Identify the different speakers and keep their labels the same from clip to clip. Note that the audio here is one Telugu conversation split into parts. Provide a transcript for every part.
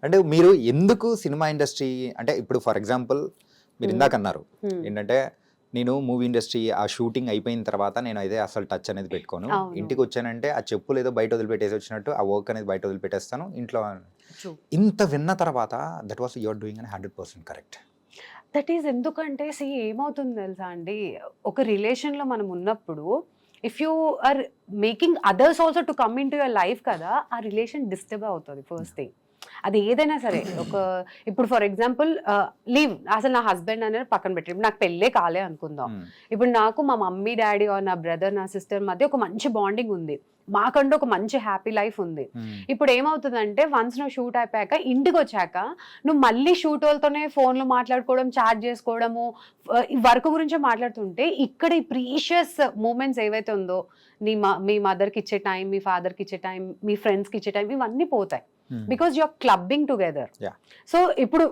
Speaker 1: అంటే మీరు ఎందుకు సినిమా ఇండస్ట్రీ అంటే ఇప్పుడు ఫర్ ఎగ్జాంపుల్ మీరు ఇందాక అన్నారు ఏంటంటే నేను మూవీ ఇండస్ట్రీ ఆ షూటింగ్ అయిపోయిన తర్వాత నేను అయితే అసలు టచ్ అనేది పెట్టుకోను, ఇంటికి వచ్చానంటే ఆ చెప్పులు ఏదో బయట వదిలిపెట్టేసి వచ్చినట్టు ఆ వర్క్ అనేది బయట వదిలిపెట్టేస్తాను ఇంట్లో. ఇంత విన్న తర్వాత దట్ వాస్ యువర్ డూయింగ్ అని 100% కరెక్ట్.
Speaker 2: దట్ ఈస్ ఎందుకంటే ఏమవుతుంది తెలుసా అండి, ఒక రిలేషన్లో మనం ఉన్నప్పుడు if you are making others also to come in to your life కదా, ఆ రిలేషన్ డిస్టర్బ్ అవుతుంది ఫస్ట్ థింగ్. అది ఏదైనా సరే ఒక ఇప్పుడు ఫర్ ఎగ్జాంపుల్ లీవ్ అసలు నా హస్బెండ్ అనేది పక్కన పెట్టి ఇప్పుడు నాకు పెళ్ళే కాలే అనుకుందాం. ఇప్పుడు నాకు మా మమ్మీ డాడీ నా బ్రదర్ నా సిస్టర్ మధ్య ఒక మంచి బాండింగ్ ఉంది, మాకంటూ ఒక మంచి హ్యాపీ లైఫ్ ఉంది. ఇప్పుడు ఏమవుతుందంటే వన్స్ నువ్వు షూట్ అయిపోయాక ఇంటికి వచ్చాక నువ్వు మళ్ళీ షూట్ వాళ్ళతోనే ఫోన్లో మాట్లాడుకోవడం, చాట్ చేసుకోవడము, వర్క్ గురించే మాట్లాడుతుంటే ఇక్కడ ఈ ప్రీషియస్ మూమెంట్స్ ఏవైతే ఉందో మీ మదర్కి ఇచ్చే టైం, మీ ఫాదర్కి ఇచ్చే టైం, మీ ఫ్రెండ్స్కి ఇచ్చే టైం ఇవన్నీ పోతాయి. Because you're clubbing together. So ఇప్పుడు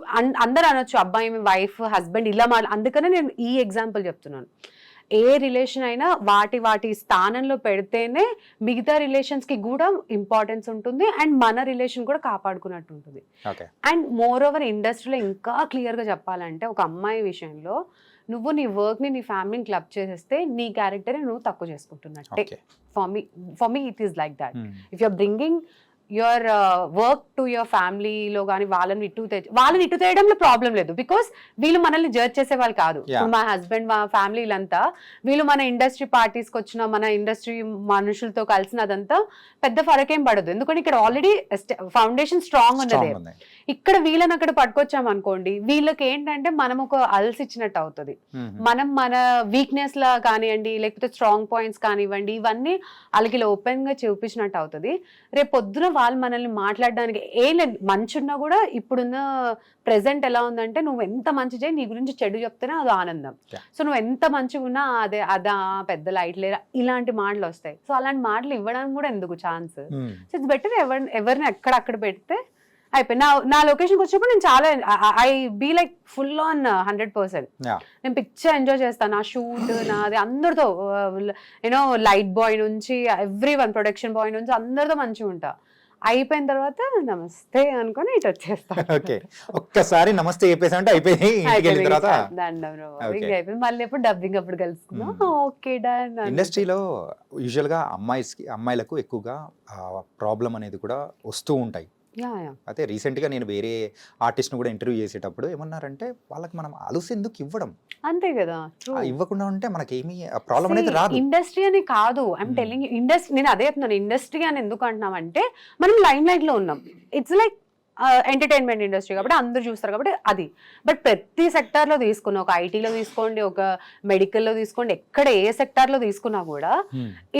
Speaker 2: అందరు అనొచ్చు అబ్బాయి వైఫ్ హస్బెండ్ ఇలా అందుకనే నేను ఈ ఎగ్జాంపుల్ చెప్తున్నాను. ఏ రిలేషన్ అయినా వాటి స్థానంలో పెడితేనే మిగతా రిలేషన్స్ కి కూడా ఇంపార్టెన్స్ ఉంటుంది అండ్ మన రిలేషన్ కూడా కాపాడుకున్నట్టు ఉంటుంది. అండ్ మోర్ ఓవర్ ఇండస్ట్రీలో ఇంకా క్లియర్ గా చెప్పాలంటే ఒక అమ్మాయి విషయంలో నువ్వు నీ వర్క్ ని నీ ఫ్యామిలీని క్లబ్ చేసేస్తే నీ క్యారెక్టర్ నువ్వు తక్కువ చేసుకుంటున్నట్టే. For me it is like that. If you're bringing your work to your ఫ్యామిలీలో కానీ వాళ్ళని ఇటు తేయడంలో ప్రాబ్లం లేదు, బికాస్ వీళ్ళు మనల్ని జడ్జ్ చేసే వాళ్ళు కాదు. మా హస్బెండ్ మా ఫ్యామిలీలంతా వీళ్ళు మన ఇండస్ట్రీ పార్టీస్కి వచ్చిన మన ఇండస్ట్రీ మనుషులతో కలిసినదంతా పెద్ద ఫరకేం పడదు, ఎందుకంటే ఇక్కడ ఆల్రెడీ ఫౌండేషన్ స్ట్రాంగ్ ఉన్నదే. ఇక్కడ వీళ్ళని అక్కడ పట్టుకొచ్చాం అనుకోండి, వీళ్ళకి ఏంటంటే మనం ఒక అల్స్ ఇచ్చినట్టు అవుతుంది. మనం మన వీక్నెస్ లా కానివ్వండి లేకపోతే స్ట్రాంగ్ పాయింట్స్ కానివ్వండి ఇవన్నీ వాళ్ళకి ఓపెన్ గా చూపించినట్టు అవుతుంది. రేపు పొద్దున వాళ్ళు మనల్ని మాట్లాడడానికి ఏం లేదు, మంచి ఉన్నా కూడా ఇప్పుడున్న ప్రెసెంట్ ఎలా ఉందంటే నువ్వు ఎంత మంచి చేయి నీ గురించి చెడు చెప్తేనే అది ఆనందం. సో నువ్వు ఎంత మంచిగా ఉన్నా అదా పెద్ద లైట్ లేరా ఇలాంటి మాటలు వస్తాయి. సో అలాంటి మాటలు ఇవ్వడానికి కూడా ఎందుకు ఛాన్స్. సో ఇట్స్ బెటర్ ఎవరిని ఎక్కడక్కడ పెడితే అయిపోయి. నా లొకేషన్కి వచ్చినప్పుడు నేను చాలా I be like full on 100%. నేను పిక్చర్ ఎంజాయ్ చేస్తాను, నా షూట్ నాది అందరితో యూనో లైట్ బాయ్ నుంచి ఎవ్రీ వన్ ప్రొడక్షన్ బాయ్ నుంచి అందరితో మంచిగా ఉంటా. అయిపోయిన తర్వాత నమస్తే అనుకుని ఇటు వచ్చేస్తాను.
Speaker 1: ఒక్కసారి నమస్తే చెప్పేసామంటే అయిపోయింది.
Speaker 2: మళ్ళీ ఎప్పుడు డబ్బింగ్ అప్పుడు కలుసుకున్నాం. Okay done.
Speaker 1: ఇండస్ట్రీలో యూజువల్ గా అమ్మాయిలకు ఎక్కువగా ప్రాబ్లం అనేది కూడా వస్తూ ఉంటాయి. అయితే రీసెంట్ గా నేను వేరే ఆర్టిస్ట్ ను కూడా ఇంటర్వ్యూ చేసేటప్పుడు ఏమన్నారంటే వాళ్ళకి మనం అలుసు ఎందుకు ఇవ్వడం,
Speaker 2: అంతే కదా,
Speaker 1: ఇవ్వకుండా ఉంటే మనకి ఏమి ప్రాబ్లం అనేది రాదు.
Speaker 2: ఇండస్ట్రీ అని కాదు, ఐఎమ్ టెల్లింగ్ ఇండస్ట్రీ, నేను అదే చెప్తున్నాను. ఇండస్ట్రీ అని ఎందుకు అంటున్నామంటే మనం లైమ్ లైట్ లో ఉన్నాం. ఇట్స్ లైక్ ఎంటర్టైన్మెంట్ ఇండస్ట్రీ కాబట్టి అందరూ చూస్తారు కాబట్టి అది. బట్ ప్రతి సెక్టార్లో తీసుకున్నా, ఒక ఐటీలో తీసుకోండి, ఒక మెడికల్లో తీసుకోండి, ఎక్కడ ఏ సెక్టార్లో తీసుకున్నా కూడా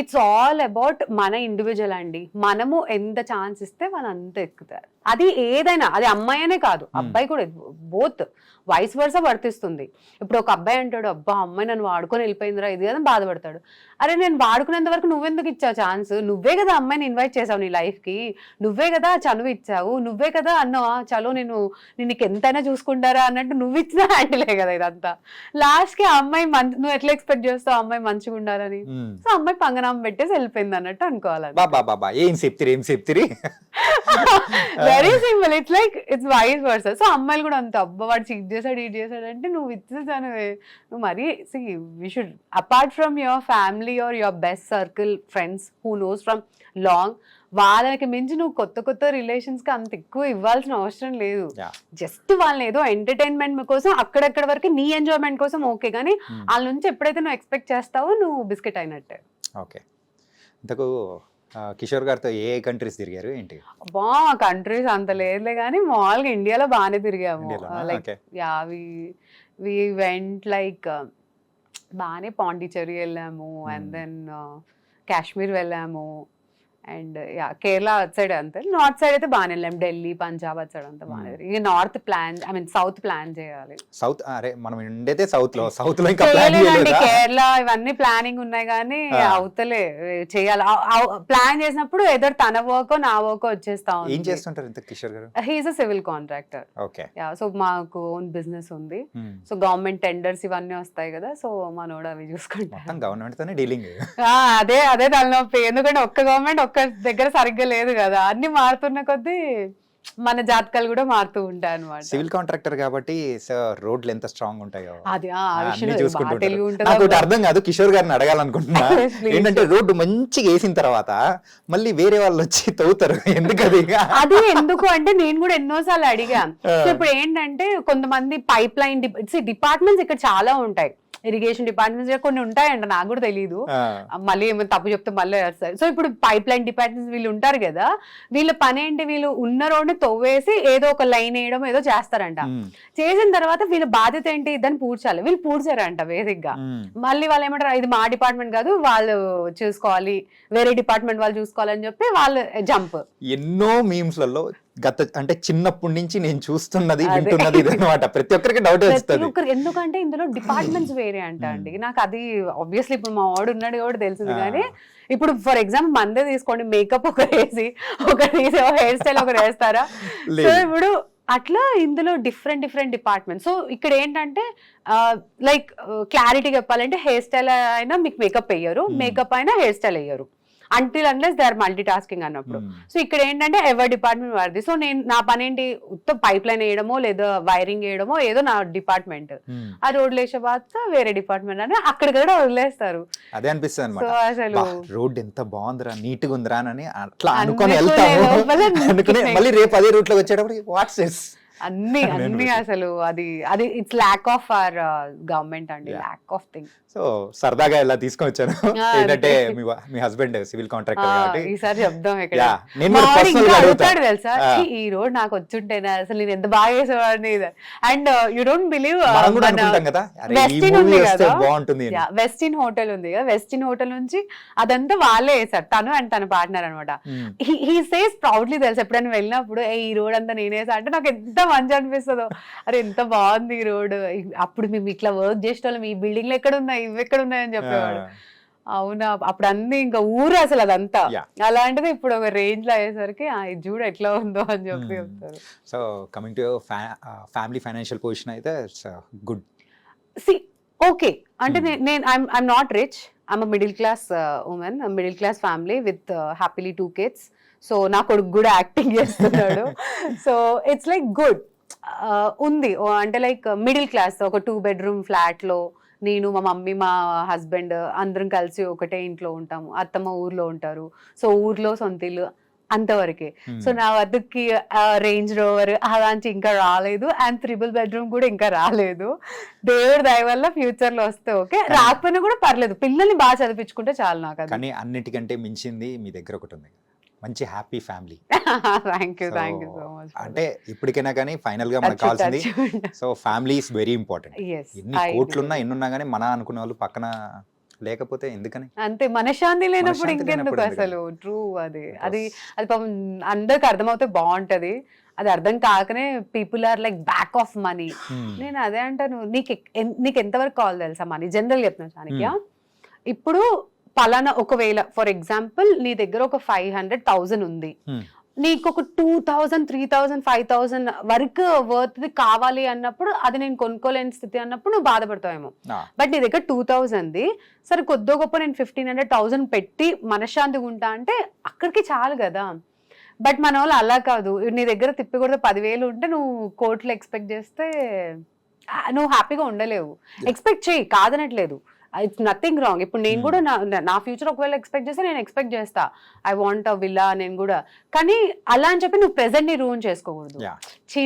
Speaker 2: ఇట్స్ ఆల్ అబౌట్ మన ఇండివిజువల్ అండి. మనము ఎంత ఛాన్స్ ఇస్తే వాళ్ళు అంత ఎక్కుతారు. అది ఏదైనా, అది అమ్మాయి అనే కాదు అబ్బాయి కూడా, బోత్ వైస్ వర్స వర్తిస్తుంది. ఇప్పుడు ఒక అబ్బాయి అంటాడు అబ్బా అమ్మాయి నన్ను వాడుకొని వెళ్ళిపోయిందిరా ఇది కదా బాధపడతాడు. అరే నేను వాడుకునేంత వరకు నువ్వెందుకు ఇచ్చావు ఛాన్స్, నువ్వే కదా అమ్మాయిని ఇన్వైట్ చేసావు నీ లైఫ్ కి, నువ్వే కదా చనువు ఇచ్చావు, నువ్వే కదా అన్నావా చలో నేను నీకు ఎంతైనా చూసుకుంటారా అన్నట్టు నువ్వు ఇచ్చిన హ్యాండిలే కదా ఇదంతా. లాస్ట్ కి ఆ అమ్మాయి నువ్వు ఎట్లా ఎక్స్పెక్ట్ చేస్తావు అమ్మాయి మంచిగా ఉండాలని, సో అమ్మాయి పంగనామం పెట్టేసి వెళ్ళిపోయింది అన్నట్టు అనుకోవాలి. Very simple, it's like it's vice versa. So అమ్మాయిలు కూడా అంత అబ్బా వాడు చీట్ చేశాడు ఇది చేశాడు అంటే నువ్వు ఇచ్చేసాను నువ్వు మరీ we should apart from your family or your best circle friends who knows from long, వాళ్ళకి మించి నువ్వు కొత్త రిలేషన్స్ కి అంత ఎక్కువ ఇవ్వాల్సిన అవసరం లేదు. జస్ట్ వాళ్ళని ఏదో ఎంటర్టైన్మెంట్ కోసం అక్కడక్కడ వరకు నీ ఎంజాయ్మెంట్ కోసం ఓకే, కానీ వాళ్ళ నుంచి ఎప్పుడైతే నువ్వు ఎక్స్పెక్ట్ చేస్తావో నువ్వు బిస్కెట్ అయినట్టే.
Speaker 1: ఓకే, ఇంతకు కిషోర్ గారితో ఏ కంట్రీస్ తిరిగారు ఏంటి?
Speaker 2: బా కంట్రీస్ అంత లేదులే కానీ మామూలుగా ఇండియాలో బాగానే తిరిగాము. లైక్ వి వెంట్ లైక్ బాగానే పాండిచేరి వెళ్ళాము, అండ్ దెన్ కాశ్మీర్ వెళ్ళాము, అండ్ కేరళ అటు సైడ్ అంతే. నార్త్ సైడ్ అయితే బాగానే వెళ్ళాము, ఢిల్లీ పంజాబ్ అటు సైడ్ అంతా బాగానే. ఇక నార్త్ ప్లాన్ సౌత్ ప్లాన్ చేయాలి.
Speaker 1: సౌత్ అరే మనం ఉండేదే సౌత్ లో
Speaker 2: కేరళ ఇవన్నీ ప్లానింగ్ ఉన్నాయి కానీ అవుతలే చేయాలి. ప్లాన్ చేసినప్పుడు ఎదురు తన వర్క్ నా వర్క్ వచ్చేస్తా.
Speaker 1: ఏం చేస్తుంటారు Kishore garu?
Speaker 2: He's a civil contractor. So మాకు ఓన్ బిజినెస్ ఉంది. సో గవర్నమెంట్ టెండర్స్ ఇవన్నీ వస్తాయి కదా, సో మనోడు అవి చూసుకుంటాం.
Speaker 1: గవర్నమెంట్ తోనే డీలింగ్.
Speaker 2: అదే తలనొప్పి, ఎందుకంటే ఒక్క గవర్నమెంట్ ఒక్క దగ్గర సరిగ్గా లేదు కదా, అన్ని మారుతున్న కొద్దీ మన జాతకాలు కూడా మారుతూ ఉంటాయి అనమాట.
Speaker 1: సివిల్ కాంట్రాక్టర్ కాబట్టి సో రోడ్లు ఎంత స్ట్రాంగ్ ఉంటాయో
Speaker 2: అది ఆ
Speaker 1: అన్ని
Speaker 2: విషయంలో
Speaker 1: చూసుకుంటూ
Speaker 2: బాగా తెలివి
Speaker 1: ఉంటారు.
Speaker 2: ఉంటుందా
Speaker 1: నాకు ఒకటి
Speaker 2: బా-
Speaker 1: అర్థం కాదు, కిషోర్ గారిని అడగాలనుకుంటున్నా.
Speaker 2: Please.
Speaker 1: ఏంటంటే రోడ్డు మంచిగా వేసిన తర్వాత మళ్ళీ వేరే వాళ్ళు వచ్చి తవ్వుతారు ఎందుకు అది?
Speaker 2: అది ఎందుకు అంటే నేను కూడా ఎన్నోసార్లు అడిగాను. సో ఇప్పుడు ఏంటంటే కొంతమంది పైప్ లైన్ డిపార్ట్మెంట్స్ ఇక్కడ చాలా ఉంటాయి, ఇరిగేషన్ డిపార్ట్మెంట్స్ కొన్ని ఉంటాయంట, నాకు కూడా తెలియదు.
Speaker 1: ఆ,
Speaker 2: మళ్ళీ ఏమైనా తప్పు చెప్తే మళ్ళీ వేస్తారు. సో ఇప్పుడు పైప్ లైన్ డిపార్ట్మెంట్స్ వీళ్ళు ఉంటారు కదా, వీళ్ళ పని ఏంటి, వీళ్ళు ఉన్న రోడ్ని తవ్వేసి ఏదో ఒక లైన్ వేయడం ఏదో చేస్తారంట.
Speaker 1: ఉమ్,
Speaker 2: చేసిన తర్వాత వీళ్ళ బాధ్యత ఏంటి, దాన్ని పూడ్చాలి. వీళ్ళు పూడ్చారంట బేసిక్ గా.
Speaker 1: ఉమ్,
Speaker 2: మళ్ళీ వాళ్ళు ఏమంటారు, ఇది మా డిపార్ట్మెంట్ కాదు, వాళ్ళు చూసుకోవాలి, వేరే డిపార్ట్మెంట్ వాళ్ళు చూసుకోవాలని చెప్పి వాళ్ళు జంప్.
Speaker 1: ఎన్నో మీమ్స్లలో అంటే చిన్నప్పటి నుంచి నేను చూస్తున్నది
Speaker 2: అదే.
Speaker 1: వింటున్నది ఇది అనమాట. ప్రతి ఒక్కరికి డౌట్
Speaker 2: ప్రతి
Speaker 1: వస్తుంది.
Speaker 2: ఒక్కరు, ఎందుకంటే ఇందులో డిపార్ట్మెంట్స్ వేరే అంట అండి. నాకు అది ఆబ్వియస్లీ ఇప్పుడు మా వాడు ఉన్నాడు కూడా తెలిసింది. కానీ ఇప్పుడు ఫర్ ఎగ్జాంపుల్ మందే తీసుకోండి, మేకప్ ఒకరు వేసి ఒకరు తీసే హెయిర్ స్టైల్ ఒకరు వేస్తారా? సో
Speaker 1: లేదు.
Speaker 2: ఇప్పుడు అట్లా ఇందులో డిఫరెంట్ డిపార్ట్మెంట్. సో ఇక్కడ ఏంటంటే లైక్ క్లారిటీ చెప్పాలంటే హెయిర్ స్టైల్ అయినా మీకు మేకప్ వేయరు, మేకప్ అయినా హెయిర్ స్టైల్ వేయరు, until unless they are multitasking అన్నప్పుడు. సో ఇక్కడ ఏంటంటే ఎవరి డిపార్ట్మెంట్ వారిది. సో నేను నా పని ఏంటి, ఉత్త పైప్ లైన్ వేయడమో లేదా వైరింగ్ వేయడమో ఏదో నా డిపార్ట్మెంట్. ఆ రోడ్లు వేసే బాధ వేరే డిపార్ట్మెంట్ అని అక్కడ కూడా వదిలేస్తారు.
Speaker 1: అదే అనిపిస్తుంది
Speaker 2: సో
Speaker 1: అనమాట.
Speaker 2: అసలు
Speaker 1: రోడ్ ఎంత బాగుందిరా, నీట్ గా ఉందిరా అని అట్లా అనుకొని
Speaker 2: అనుకునే
Speaker 1: వెళ్తాము.
Speaker 2: లోపల
Speaker 1: అనుకుని మళ్ళీ రేపు అదే రూట్ లో వచ్చేటప్పుడు వాట్స్ దిస్?
Speaker 2: అన్ని అసలు అది it's lack of our government అండి, ల్యాక్ ఆఫ్ థింగ్.
Speaker 1: సో సరదాగా ఇలా తీసుకొని వచ్చాను. ఏంటంటే మీ హస్బెండ్ సివిల్ కాంట్రాక్టర్ కాబట్టి
Speaker 2: ఈసారి చెప్దాం ఇక్కడ.
Speaker 1: Yeah, నేను
Speaker 2: మా
Speaker 1: కూడా
Speaker 2: వాడు
Speaker 1: personal
Speaker 2: ఇంకా
Speaker 1: గా
Speaker 2: అడుగుతాడు
Speaker 1: అడుగుతా.
Speaker 2: తెలుసా, "ఛీ, ఈ రోడ్ నాకు వచ్చుంటేనా అసలు నేను ఎంత బాగా చేసేవాడిని." అండ్ యూ డోంట్ బిలీవ్,
Speaker 1: మనం కూడా అనుకుంటాం కదా, అరే ఈ
Speaker 2: వెస్టిన్
Speaker 1: మూవీ
Speaker 2: ఉంది
Speaker 1: వస్తే
Speaker 2: కదా,
Speaker 1: బాగుంటుంది అని.
Speaker 2: వెస్టిన్ హోటల్ ఉంది కదా, వెస్టిన్ హోటల్ నుంచి అదంతా వాళ్ళే వేసారు, తను అండ్ తన పార్ట్నర్ అనమాట.
Speaker 1: Hmm.
Speaker 2: హీ సేస్ ప్రౌడ్లీ తెలుసు, ఎప్పుడైనా వెళ్ళినప్పుడు ఈ రోడ్ అంతా నేనేసా అంటే నాకు ఎంత మంచి అనిపిస్తుందో. అరే ఎంత బాగుంది ఈ రోడ్, అప్పుడు మేము ఇట్లా వర్క్ చేసే వాళ్ళం, ఈ బిల్డింగ్లు ఎక్కడ ఉన్నాయి, ఇవి ఎక్కడ ఉన్నాయి అని చెప్పేవాడు. అవునా, అప్పుడు అన్ని ఇంకా ఊరు అసలు అదంతా.
Speaker 1: Yeah.
Speaker 2: అలాంటిది ఇప్పుడు ఒక రేంజ్ లో అయ్యేసరికి ఇది చూడ ఎట్లా ఉందో అని చెప్పి చెప్తారు.
Speaker 1: So coming to family financial position అయితే ఇట్స్ గుడ్.
Speaker 2: సి ఓకే అంటే నేను I'm not rich, I'm middle class women, middle class family with happily 2 kids. So నా కొడుకు కూడా యాక్టింగ్ చేస్తున్నాడు. సో ఇట్స్ లైక్ గుడ్ ఉంది. అంటే లైక్ మిడిల్ క్లాస్, ఒక 2 bedroom ఫ్లాట్ లో నేను, మా మమ్మీ, మా హస్బెండ్ అందరం కలిసి ఒకటే ఇంట్లో ఉంటాము. అత్తమ్మ ఊర్లో ఉంటారు, సో ఊర్లో సొంత ఇల్లు అంతవరకే. సో నా వద్దకి రేంజ్ రోవర్ అలాంటి ఇంకా రాలేదు, అండ్ 3 bedroom కూడా ఇంకా రాలేదు. దేవుడి దయ వల్ల ఫ్యూచర్ లో వస్తే ఓకే, రాకపోయినా కూడా పర్లేదు, పిల్లల్ని బాగా చదివించుకుంటే చాలు నాకు అది.
Speaker 1: కానీ అన్నిటికంటే మించింది మీ దగ్గర ఒకటి ఉంది, మంచి happy family.
Speaker 2: Thank you so much.
Speaker 1: అంటే ఇప్పటికైనా కానీ ఫైనల్ గా మనకు కావాల్సింది, so family is very important. ఎన్ని కోట్లున్నా ఎన్నున్నా కానీ మన అనుకునే వాళ్ళు పక్కన లేకపోతే ఎందుకని?
Speaker 2: అంతే, మనశ్శాంతి లేనప్పుడు
Speaker 1: మనశ్శాంతి
Speaker 2: ఇంకెందుకు
Speaker 1: లేనప్పుడు
Speaker 2: అసలు. ట్రూ, అది అది అది పాపం అందరికి అర్థమవుతే బాగుంటది. అది అర్థం కాకనే people are like back of money. నేను అదే అంటాను, నీకు ఎంతవరకు కావాలి తెలుసా మనీ? జనరల్ చెప్తున్నా చాణక్య, ఇప్పుడు పలానా ఒకవేళ ఫర్ ఎగ్జాంపుల్ నీ దగ్గర ఒక 500,000 ఉంది, నీకు ఒక 2,000, 3,000, 5,000 వరకు వర్త్ కావాలి అన్నప్పుడు, అది నేను కొనుక్కోలేని స్థితి అన్నప్పుడు నువ్వు బాధపడతావేమో. బట్ నీ దగ్గర 2,000 సరే కొద్దో గొప్ప నేను 1,500,000 పెట్టి మనశ్శాంతిగా ఉంటా అంటే అక్కడికి చాలు కదా. బట్ మన వాళ్ళు అలా కాదు, నీ దగ్గర తిప్పి కూడా 10,000 ఉంటే నువ్వు కోట్లు ఎక్స్పెక్ట్ చేస్తే నువ్వు హ్యాపీగా ఉండలేవు. ఎక్స్పెక్ట్ చేయి, కాదనట్లేదు, ఇట్స్ నథింగ్ రాంగ్. ఇప్పుడు నేను కూడా నా ఫ్యూచర్ ఒకవేళ ఎక్స్పెక్ట్ చేస్తే నేను ఎక్స్పెక్ట్ చేస్తా, ఐ వాంట్ అ విల్లా నేను కూడా. కానీ అలా అని చెప్పి నువ్వు ప్రెసెంట్ ని రూన్ చేసుకోకూడదు.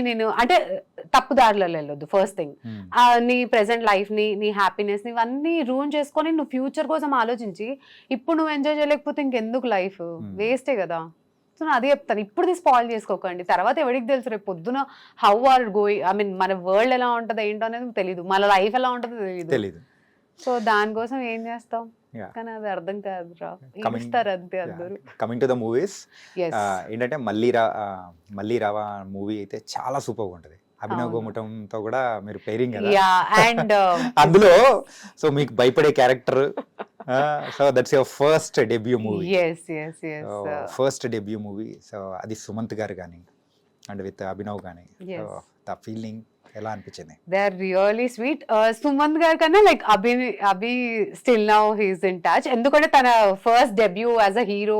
Speaker 2: నేను అంటే తప్పుదారులలో వెళ్ళొద్దు. ఫస్ట్ థింగ్, నీ ప్రెసెంట్ లైఫ్ ని, నీ హ్యాపీనెస్ ని ఇవన్నీ రూన్ చేసుకొని నువ్వు ఫ్యూచర్ కోసం ఆలోచించి ఇప్పుడు నువ్వు ఎంజాయ్ చేయలేకపోతే ఇంకెందుకు లైఫ్, వేస్టే కదా. సో నేను అదే చెప్తాను, ఇప్పుడు స్పాయిల్ చేసుకోకండి, తర్వాత ఎవరికి తెలుసు రేపు పొద్దున how are going, I mean మన వరల్డ్ ఎలా ఉంటుందో ఏంటో అనేది తెలియదు, మన లైఫ్ ఎలా ఉంటుందో తెలియదు. సో దానికోసం ఏం చేస్తాం, కానీ అది అర్థం కాదు రా, ఇస్తారు అంతే అందరూ.
Speaker 1: కమింగ్ టు ద మూవీస్, ఏంటంటే మళ్ళీ రావా మూవీ అయితే చాలా సూపర్ గా ఉంటది. అభినవ్ గోముటంతో కూడా మీరు పేరింగ్ కదా,
Speaker 2: అండ్
Speaker 1: అందులో సో మీకు భయపడే character, so that's your first debut movie. First debut movie, so అది సుమంత్ గారు కానీ అండ్ విత్ అభినవ్ కానీ
Speaker 2: Yes.
Speaker 1: ద ఫీలింగ్ ఎలా అనిపించింది?
Speaker 2: They are really sweet. Sumanth గారి కన్నా like Abhi still now he's in touch. ఎందుకంటే తన first debut as a hero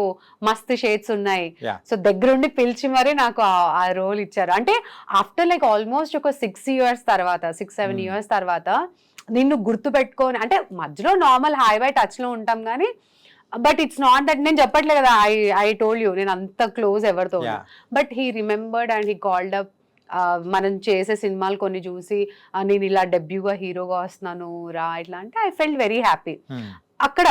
Speaker 2: మస్త్ షేడ్స్ ఉన్నాయి.
Speaker 1: Yeah.
Speaker 2: సో దగ్గరుండి పిలిచి మరి నాకు ఆ రోల్ ఇచ్చారు. అంటే ఆఫ్టర్ లైక్ ఆల్మోస్ట్ ఒక 6-7 years తర్వాత నిన్ను గుర్తు పెట్టుకొని, అంటే మధ్యలో నార్మల్ హై బై టచ్ లో ఉంటాం కానీ, బట్ ఇట్స్ నాట్ దట్ నేను చెప్పట్లే కదా ఐ టోల్డ్ యూ నేను అంత క్లోజ్ ఎవరితో, but he remembered and he called up. మనం చేసే సినిమాలు కొన్ని చూసి నేను ఇలా డెబ్యూగా హీరోగా వస్తున్నాను రా ఇట్లా అంటే ఐ ఫెల్ట్ వెరీ హ్యాపీ అక్కడ.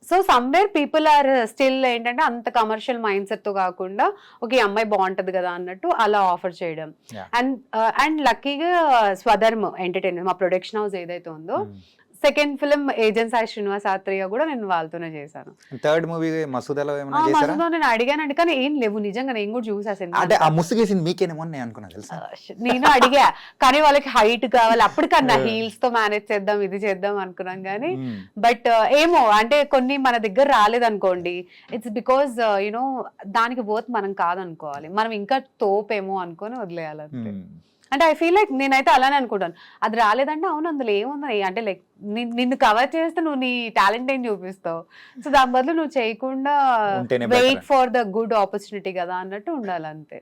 Speaker 2: So somewhere people are still ఏంటంటే అంత కమర్షియల్ మైండ్ సెట్ తో కాకుండా ఒక అమ్మాయి బాగుంటది కదా అన్నట్టు అలా ఆఫర్ చేయడం. అండ్ లక్కీగా స్వధర్మ్ ఎంటర్టైన్మెంట్ మా ప్రొడక్షన్ హౌస్ ఏదైతే ఉందో, second film agent Sai Srinivas Athreya కూడా నేను వాళ్ళతోనే చేశాను.
Speaker 1: థర్డ్ మూవీ మసూదాలో ఏమైనా చేశారా?
Speaker 2: మసూదా నేను అడిగానండి కానీ ఏం లేవు నిజంగా. నేను కూడా చూసా సినిమా.
Speaker 1: అంటే ఆ ముసుగేసింది మీకేనేమో నేను అనుకున్నా తెలుసా.
Speaker 2: నేను అడిగా కానీ వాళ్ళకి హైట్ కావాలి అప్పటికన్నా హీల్స్ తో మేనేజ్ చేద్దాం ఇది చేద్దాం అనుకున్నాం కానీ, బట్ ఏమో అంటే కొన్ని మన దగ్గర రాలేదనుకోండి, ఇట్స్ బికాస్ యునో దానికి వర్త్ మనం కాదనుకోవాలి, మనం ఇంకా తోపేమో అనుకొని వదిలేయాలంటే. అంటే ఐ ఫీల్ లైక్ నేనైతే అలానే అనుకుంటాను. అది రాలేదంటే అవును అందులో ఏముంది అంటే లైక్ నిన్ను కవర్ చేస్తే నువ్వు నీ టాలెంట్ ఏం చూపిస్తావు, సో దాని బదులు నువ్వు చేయకుండా wait for the good opportunity కదా అన్నట్టు ఉండాలి అంతే.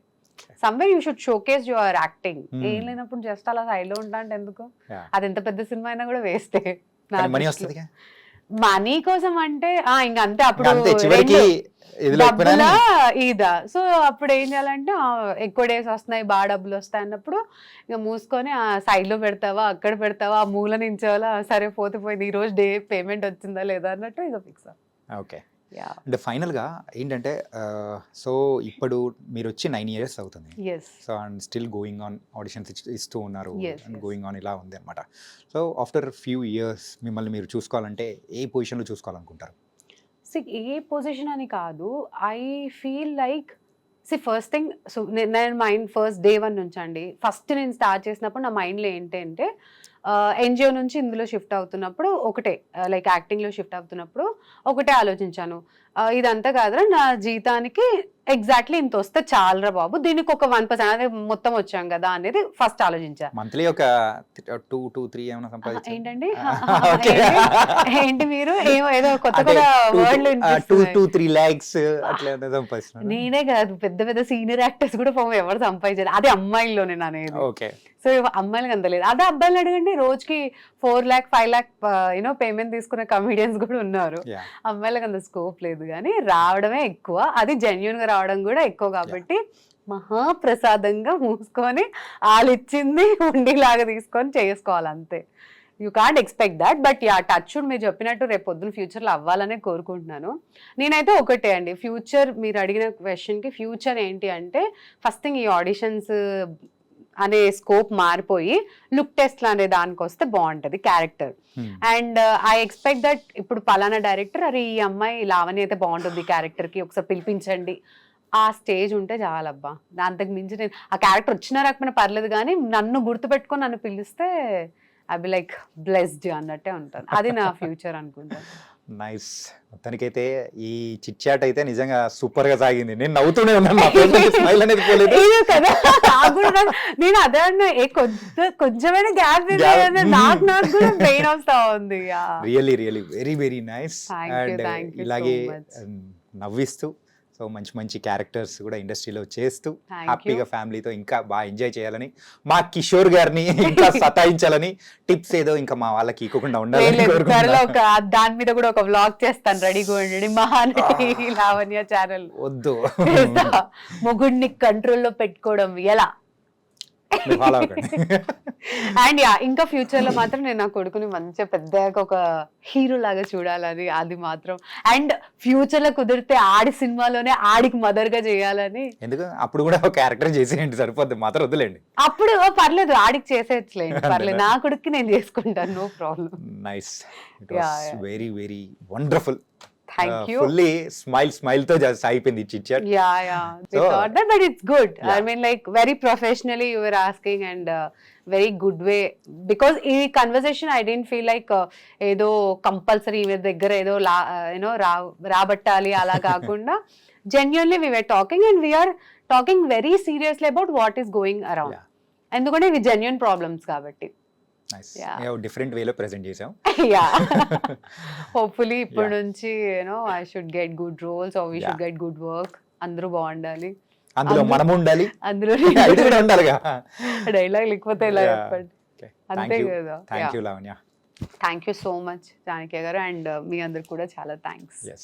Speaker 2: Somewhere you should showcase your acting. ఏం లేనప్పుడు జస్ట్ అలా సైడ్ లో ఉంటా అంటే ఎందుకు? అది ఎంత పెద్ద సినిమా అయినా కూడా వేస్తే. మనీ కోసం అంటే ఇంక అంతే. అప్పుడు డబ్బులా ఇదా, సో అప్పుడు ఏం చేయాలంటే ఎక్కువ డేస్ వస్తున్నాయి బాగా డబ్బులు వస్తాయి అన్నప్పుడు ఇక మూసుకొని ఆ సైడ్ లో పెడతావా అక్కడ పెడతావా ఆ మూల నుంచోవాలా, సరే పోతే పోయింది ఈ రోజు డే పేమెంట్ వచ్చిందా లేదా అన్నట్టు ఇక ఫిక్స్.
Speaker 1: ఓకే. అంటే ఫైనల్గా ఏంటంటే సో ఇప్పుడు మీరు వచ్చి 9 years అవుతుంది. So and still going on auditions ఇస్తూ ఉన్నారు అండ్ గోయింగ్ ఆన్ ఇలా ఉంది అనమాట. సో ఆఫ్టర్ ఫ్యూ ఇయర్స్ మిమ్మల్ని మీరు చూసుకోవాలంటే ఏ పొజిషన్లో చూసుకోవాలనుకుంటారు?
Speaker 2: ఏ పొజిషన్ అని కాదు, I feel like first thing so నేను మైండ్ ఫస్ట్ డే 1 నుంచి అండి, ఫస్ట్ నేను స్టార్ట్ చేసినప్పుడు నా మైండ్లో ఏంటంటే ఎన్జిఓ నుంచి ఇందులో షిఫ్ట్ అవుతున్నప్పుడు ఒకటే లైక్ యాక్టింగ్లో షిఫ్ట్ అవుతున్నప్పుడు ఒకటే ఆలోచించాను, ఇదంతా కాదురా నా జీతానికి ఎగ్జాక్ట్లీ ఇంత వస్తే చాలరా బాబు, దీనికి ఒక 1% అదే మొత్తం వచ్చాం కదా అనేది ఫస్ట్ ఆలోచించా.
Speaker 1: మంత్లీ ఒక 2-3 ఏమైనా సంపాదించారు
Speaker 2: ఏంటండి? ఏంటి మీరు ఏదో కొత్త కొత్త వర్డ్లు
Speaker 1: 2-3 lakhs అట్లా సంపాదిస్తున్నారు?
Speaker 2: నేనే కాదు పెద్ద పెద్ద సీనియర్ యాక్టర్స్ కూడా పాపం ఎవరు సంపాదించారు, అదే అమ్మాయిల్లోనే అనేది.
Speaker 1: ఓకే.
Speaker 2: సో అమ్మాయిలకు అంత లేదు, అదే అబ్బాయిలు అడగండి రోజుకి 4 lakh 5 lakh యూనో పేమెంట్ తీసుకునే కమెడియన్స్ కూడా ఉన్నారు. అమ్మాయిలకు అంత స్కోప్ లేదు కానీ రావడమే ఎక్కువ, అది జెన్యూన్ గా రావడం కూడా ఎక్కువ కాబట్టి మహాప్రసాదంగా మూసుకొని వాళ్ళు ఇచ్చింది ఉండిలాగా తీసుకొని చేసుకోవాలి అంతే. You can't expect that, but yeah touch మీరు చెప్పినట్టు రేపు పొద్దున ఫ్యూచర్లో అవ్వాలనే కోరుకుంటున్నాను. నేనైతే ఒకటే అండి, ఫ్యూచర్ మీరు అడిగిన క్వశ్చన్కి ఫ్యూచర్ ఏంటి అంటే ఫస్ట్ థింగ్ ఈ ఆడిషన్స్ అనే స్కోప్ మారిపోయి లుక్ టెస్ట్ అనే దానికి వస్తే బాగుంటది character. And I expect that ఇప్పుడు పలానా డైరెక్టర్ అరే ఈ అమ్మాయి లావణ్య అయితే బాగుంటుంది క్యారెక్టర్ కి ఒకసారి పిలిపించండి, ఆ స్టేజ్ ఉంటే చాలబ్బా. అంతకు మించి నేను ఆ క్యారెక్టర్ వచ్చినా రాకపోయినా పర్లేదు కానీ నన్ను గుర్తుపెట్టుకొని నన్ను పిలిస్తే ఐ బి లైక్ బ్లెస్డ్ అన్నట్టే ఉంటాను. అది నా ఫ్యూచర్ అనుకుంటాను.
Speaker 1: నైస్. మొత్తానికైతే ఈ చిట్ చాట్ అయితే నిజంగా సూపర్ గా సాగింది. నేను నవ్వుతూనే ఉన్నాను, స్మైల్ అనేది పోలేదు
Speaker 2: కదా. నేను అదే అన్నా కొంచెమైనా గ్యాప్ నాకు కూడా పెయిన్ వస్తా ఉంది.
Speaker 1: Really really very very nice. And ఇలాగే నవ్విస్తూ సో మంచి మంచి క్యారెక్టర్స్ కూడా ఇండస్ట్రీలో చేస్తూ హ్యాపీగా ఫ్యామిలీతో ఇంకా బాగా ఎంజాయ్ చేయాలని, మా కిషోర్ గారిని ఇంకా సతాయించాలని, టిప్స్ ఏదో ఇంకా మా వాళ్ళకి ఇవ్వకుండా ఉండాలని
Speaker 2: దాని మీద కూడా ఒక వ్లాగ్ చేస్తాను రెడీగా ఉండండి. మహానటి లావణ్య ఛానల్.
Speaker 1: వద్దు
Speaker 2: మొగుడిని కంట్రోల్లో పెట్టుకోవడం ఎలా. అండ్ యా ఇంకా ఫ్యూచర్ లో మాత్రం నేను నా కొడుకుని మంచిగా పెద్దగా ఒక హీరో లాగా చూడాలని, అది మాత్రం. అండ్ ఫ్యూచర్ లో కుదిరితే ఆడి సినిమాలోనే ఆడికి మదర్ గా చేయాలని.
Speaker 1: ఎందుకు అప్పుడు కూడా ఒక క్యారెక్టర్ చేసేయండి సరిపోద్ది, మాత్రం వద్దులేండి.
Speaker 2: అప్పుడు పర్లేదు ఆడికి చేసేట్లేదు పర్లేదు, నా కొడుకు నేను చేసుకుంటాను, no problem.
Speaker 1: Nice. It was very very wonderful.
Speaker 2: Thank you.
Speaker 1: Fully smile తో just అయిపోయింది chit chat.
Speaker 2: Yeah. We thought that, but it's good. Yeah. I mean, like very professionally you were asking and very good way. Because ఈ conversation I didn't feel like ఏదో కంపల్సరీ మీ దగ్గర ఏదో రాబట్టాలి అలా కాకుండా genuinely we were talking and we are talking very seriously about what is going around.
Speaker 1: Yeah.
Speaker 2: ఎందుకంటే ఇవి జెన్యున్ ప్రాబ్లమ్స్ కాబట్టి.
Speaker 1: Nice
Speaker 2: Yeah.
Speaker 1: డిఫరెంట్ వేలో ప్రెజెంట్ చేసాం.
Speaker 2: యా హోప్ఫుల్లీ ఇప్పటి నుంచి I should get good roles or we
Speaker 1: Yeah.
Speaker 2: Should get good work. అందరూ బాగుండాలి,
Speaker 1: అందులో మనం ఉండాలి,
Speaker 2: అందులో
Speaker 1: ఇది కూడా ఉండాలిగా.
Speaker 2: డైలాగ్ లేకపోతే ఎలా
Speaker 1: Yeah.
Speaker 2: చెప్పండి.
Speaker 1: థ్యాంక్
Speaker 2: అంతే
Speaker 1: యూ,
Speaker 2: కదా.
Speaker 1: Thank you Lavanya.
Speaker 2: Thank you so much Janaki గారు, అండ్ మీ అందరికి కూడా చాలా థ్యాంక్స్.
Speaker 1: ఎస్.